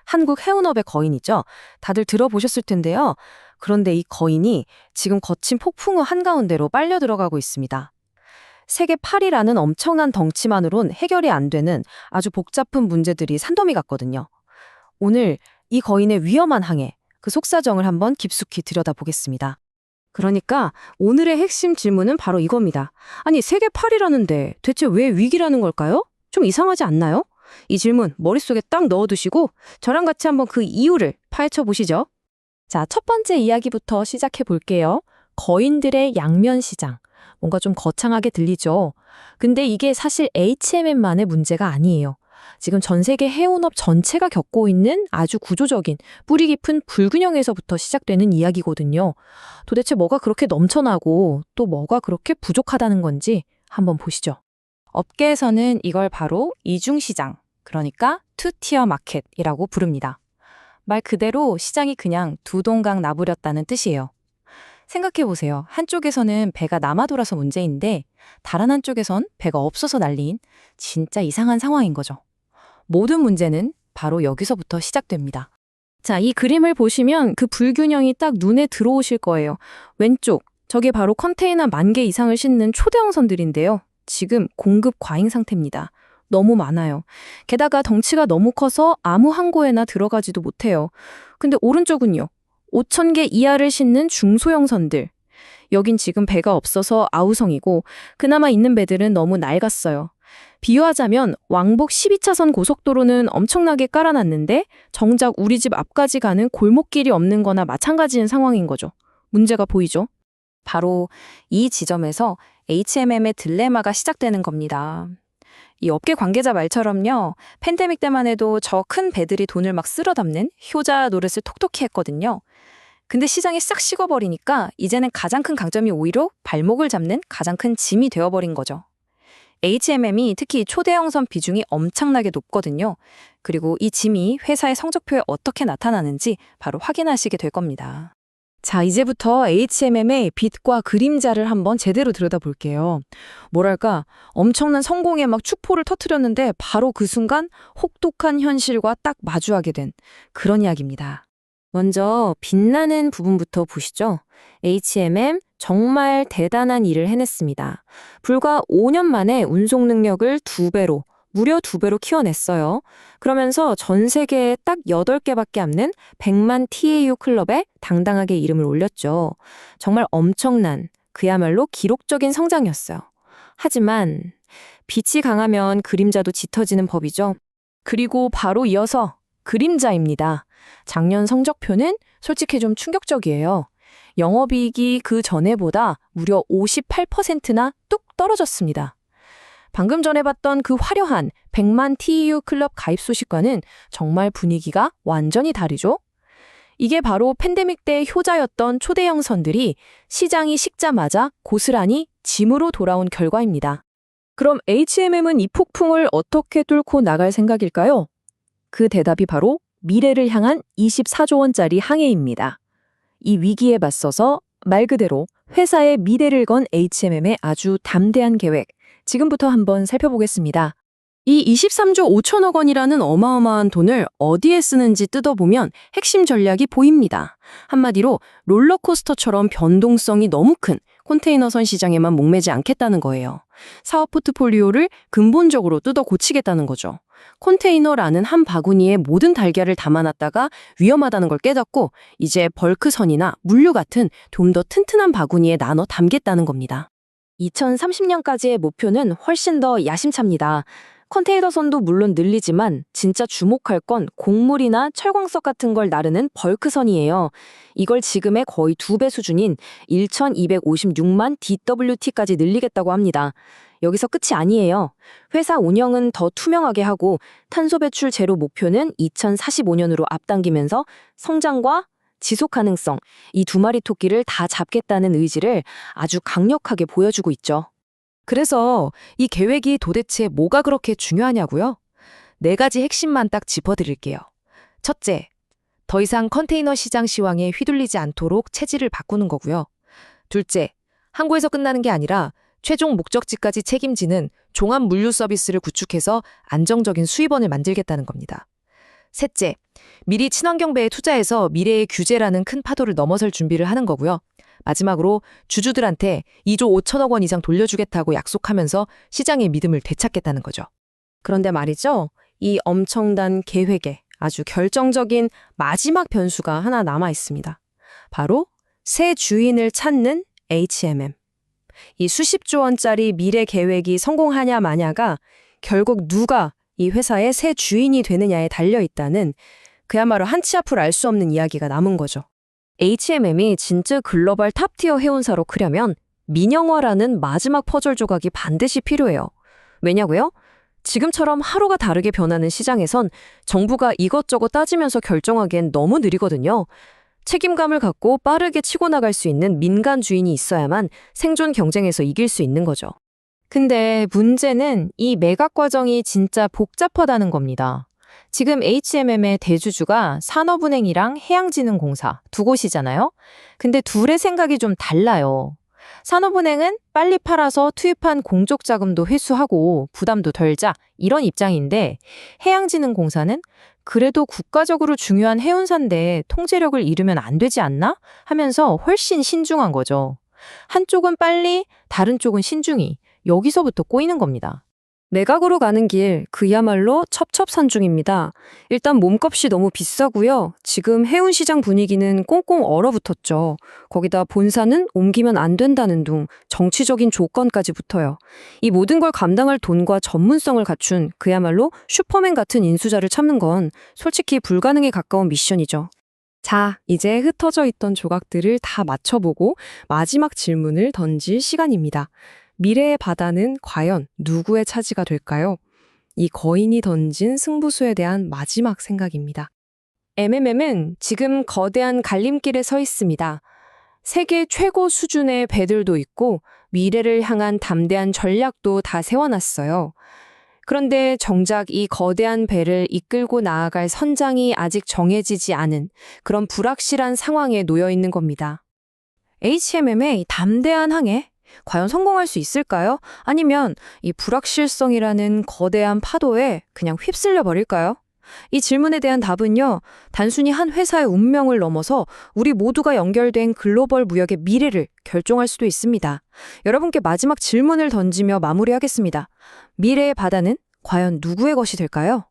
한국 해운업의 거인이죠. 다들 들어보셨을 텐데요. 그런데 이 거인이 지금 거친 폭풍우 한가운데로 빨려 들어가고 있습니다. 세계 8위라는 엄청난 덩치만으론 해결이 안 되는 아주 복잡한 문제들이 산더미 같거든요. 오늘 이 거인의 위험한 항해, 그 속사정을 한번 깊숙이 들여다보겠습니다. 그러니까 오늘의 핵심 질문은 바로 이겁니다. 아니, 세계 8위라는데 대체 왜 위기라는 걸까요? 좀 이상하지 않나요? 이 질문 머릿속에 딱 넣어두시고 저랑 같이 한번 그 이유를 파헤쳐 보시죠. 자, 첫 번째 이야기부터 시작해 볼게요. 거인들의 양면 시장. 뭔가 좀 거창하게 들리죠? 근데 이게 사실 HMM만의 문제가 아니에요. 지금 전 세계 해운업 전체가 겪고 있는 아주 구조적인 뿌리 깊은 불균형에서부터 시작되는 이야기거든요. 도대체 뭐가 그렇게 넘쳐나고 또 뭐가 그렇게 부족하다는 건지 한번 보시죠. 업계에서는 이걸 바로 이중시장, 그러니까 투티어 마켓이라고 부릅니다. 말 그대로 시장이 그냥 두 동강 나부렸다는 뜻이에요. 생각해보세요. 한쪽에서는 배가 남아돌아서 문제인데 다른 한쪽에선 배가 없어서 난리인 진짜 이상한 상황인 거죠. 모든 문제는 바로 여기서부터 시작됩니다. 자, 이 그림을 보시면 그 불균형이 딱 눈에 들어오실 거예요. 왼쪽, 저게 바로 컨테이너 10,000개 이상을 싣는 초대형 선들인데요. 지금 공급 과잉 상태입니다. 너무 많아요. 게다가 덩치가 너무 커서 아무 항구에나 들어가지도 못해요. 근데 오른쪽은요. 5,000개 이하를 싣는 중소형 선들. 여긴 지금 배가 없어서 아우성이고 그나마 있는 배들은 너무 낡았어요. 비유하자면 왕복 12차선 고속도로는 엄청나게 깔아놨는데 정작 우리 집 앞까지 가는 골목길이 없는 거나 마찬가지인 상황인 거죠. 문제가 보이죠? 바로 이 지점에서 HMM의 딜레마가 시작되는 겁니다. 이 업계 관계자 말처럼요. 팬데믹 때만 해도 저 큰 배들이 돈을 막 쓸어 담는 효자 노릇을 톡톡히 했거든요. 근데 시장이 싹 식어버리니까 이제는 가장 큰 강점이 오히려 발목을 잡는 가장 큰 짐이 되어버린 거죠. HMM이 특히 초대형 선 비중이 엄청나게 높거든요. 그리고 이 짐이 회사의 성적표에 어떻게 나타나는지 바로 확인하시게 될 겁니다. 자, 이제부터 HMM의 빛과 그림자를 한번 제대로 들여다볼게요. 뭐랄까, 엄청난 성공에 막 축포를 터뜨렸는데 바로 그 순간 혹독한 현실과 딱 마주하게 된 그런 이야기입니다. 먼저 빛나는 부분부터 보시죠. HMM 정말 대단한 일을 해냈습니다. 불과 5년 만에 운송 능력을 무려 2배로 키워냈어요. 그러면서 전 세계에 딱 8개밖에 없는 100만 TAU 클럽에 당당하게 이름을 올렸죠. 정말 엄청난, 그야말로 기록적인 성장이었어요. 하지만 빛이 강하면 그림자도 짙어지는 법이죠. 그리고 바로 이어서 그림자입니다. 작년 성적표는 솔직히 좀 충격적이에요. 영업이익이 그 전에보다 무려 58%나 뚝 떨어졌습니다. 방금 전에 봤던 그 화려한 100만 TEU 클럽 가입 소식과는 정말 분위기가 완전히 다르죠? 이게 바로 팬데믹 때 효자였던 초대형 선들이 시장이 식자마자 고스란히 짐으로 돌아온 결과입니다. 그럼 HMM은 이 폭풍을 어떻게 뚫고 나갈 생각일까요? 그 대답이 바로 미래를 향한 24조 원짜리 항해입니다. 이 위기에 맞서서 말 그대로 회사의 미래를 건 HMM의 아주 담대한 계획, 지금부터 한번 살펴보겠습니다. 이 23조 5천억 원이라는 어마어마한 돈을 어디에 쓰는지 뜯어보면 핵심 전략이 보입니다. 한마디로 롤러코스터처럼 변동성이 너무 큰 컨테이너선 시장에만 목매지 않겠다는 거예요. 사업 포트폴리오를 근본적으로 뜯어 고치겠다는 거죠. 컨테이너라는 한 바구니에 모든 달걀을 담아놨다가 위험하다는 걸 깨닫고 이제 벌크선이나 물류 같은 좀 더 튼튼한 바구니에 나눠 담겠다는 겁니다. 2030년까지의 목표는 훨씬 더 야심찹니다. 컨테이너선도 물론 늘리지만 진짜 주목할 건 곡물이나 철광석 같은 걸 나르는 벌크선이에요. 이걸 지금의 거의 2배 수준인 1,256만 DWT까지 늘리겠다고 합니다. 여기서 끝이 아니에요. 회사 운영은 더 투명하게 하고 탄소 배출 제로 목표는 2045년으로 앞당기면서 성장과 지속 가능성, 이 두 마리 토끼를 다 잡겠다는 의지를 아주 강력하게 보여주고 있죠. 그래서 이 계획이 도대체 뭐가 그렇게 중요하냐고요? 4가지 핵심만 딱 짚어드릴게요. 첫째, 더 이상 컨테이너 시장 시황에 휘둘리지 않도록 체질을 바꾸는 거고요. 둘째, 항구에서 끝나는 게 아니라 최종 목적지까지 책임지는 종합 물류 서비스를 구축해서 안정적인 수입원을 만들겠다는 겁니다. 셋째, 미리 친환경배에 투자해서 미래의 규제라는 큰 파도를 넘어설 준비를 하는 거고요. 마지막으로 주주들한테 2조 5천억 원 이상 돌려주겠다고 약속하면서 시장의 믿음을 되찾겠다는 거죠. 그런데 말이죠. 이 엄청난 계획에 아주 결정적인 마지막 변수가 하나 남아 있습니다. 바로 새 주인을 찾는 HMM. 이 수십조 원짜리 미래 계획이 성공하냐 마냐가 결국 누가 이 회사의 새 주인이 되느냐에 달려 있다는 그야말로 한치 앞을 알 수 없는 이야기가 남은 거죠. HMM이 진짜 글로벌 탑티어 해운사로 크려면 민영화라는 마지막 퍼즐 조각이 반드시 필요해요. 왜냐고요? 지금처럼 하루가 다르게 변하는 시장에선 정부가 이것저것 따지면서 결정하기엔 너무 느리거든요. 책임감을 갖고 빠르게 치고 나갈 수 있는 민간 주인이 있어야만 생존 경쟁에서 이길 수 있는 거죠. 근데 문제는 이 매각 과정이 진짜 복잡하다는 겁니다. 지금 HMM의 대주주가 산업은행이랑 해양진흥공사 두 곳이잖아요. 근데 둘의 생각이 좀 달라요. 산업은행은 빨리 팔아서 투입한 공적자금도 회수하고 부담도 덜자 이런 입장인데 해양진흥공사는 그래도 국가적으로 중요한 해운사인데 통제력을 잃으면 안 되지 않나? 하면서 훨씬 신중한 거죠. 한쪽은 빨리, 다른 쪽은 신중히. 여기서부터 꼬이는 겁니다. 매각으로 가는 길 그야말로 첩첩산중입니다. 일단 몸값이 너무 비싸고요. 지금 해운시장 분위기는 꽁꽁 얼어붙었죠. 거기다 본사는 옮기면 안 된다는 둥 정치적인 조건까지 붙어요. 이 모든 걸 감당할 돈과 전문성을 갖춘 그야말로 슈퍼맨 같은 인수자를 찾는 건 솔직히 불가능에 가까운 미션이죠. 자, 이제 흩어져 있던 조각들을 다 맞춰보고 마지막 질문을 던질 시간입니다. 미래의 바다는 과연 누구의 차지가 될까요? 이 거인이 던진 승부수에 대한 마지막 생각입니다. MMM은 지금 거대한 갈림길에 서 있습니다. 세계 최고 수준의 배들도 있고 미래를 향한 담대한 전략도 다 세워놨어요. 그런데 정작 이 거대한 배를 이끌고 나아갈 선장이 아직 정해지지 않은 그런 불확실한 상황에 놓여 있는 겁니다. HMM의 이 담대한 항해? 과연 성공할 수 있을까요? 아니면 이 불확실성이라는 거대한 파도에 그냥 휩쓸려 버릴까요? 이 질문에 대한 답은요, 단순히 한 회사의 운명을 넘어서 우리 모두가 연결된 글로벌 무역의 미래를 결정할 수도 있습니다. 여러분께 마지막 질문을 던지며 마무리하겠습니다. 미래의 바다는 과연 누구의 것이 될까요?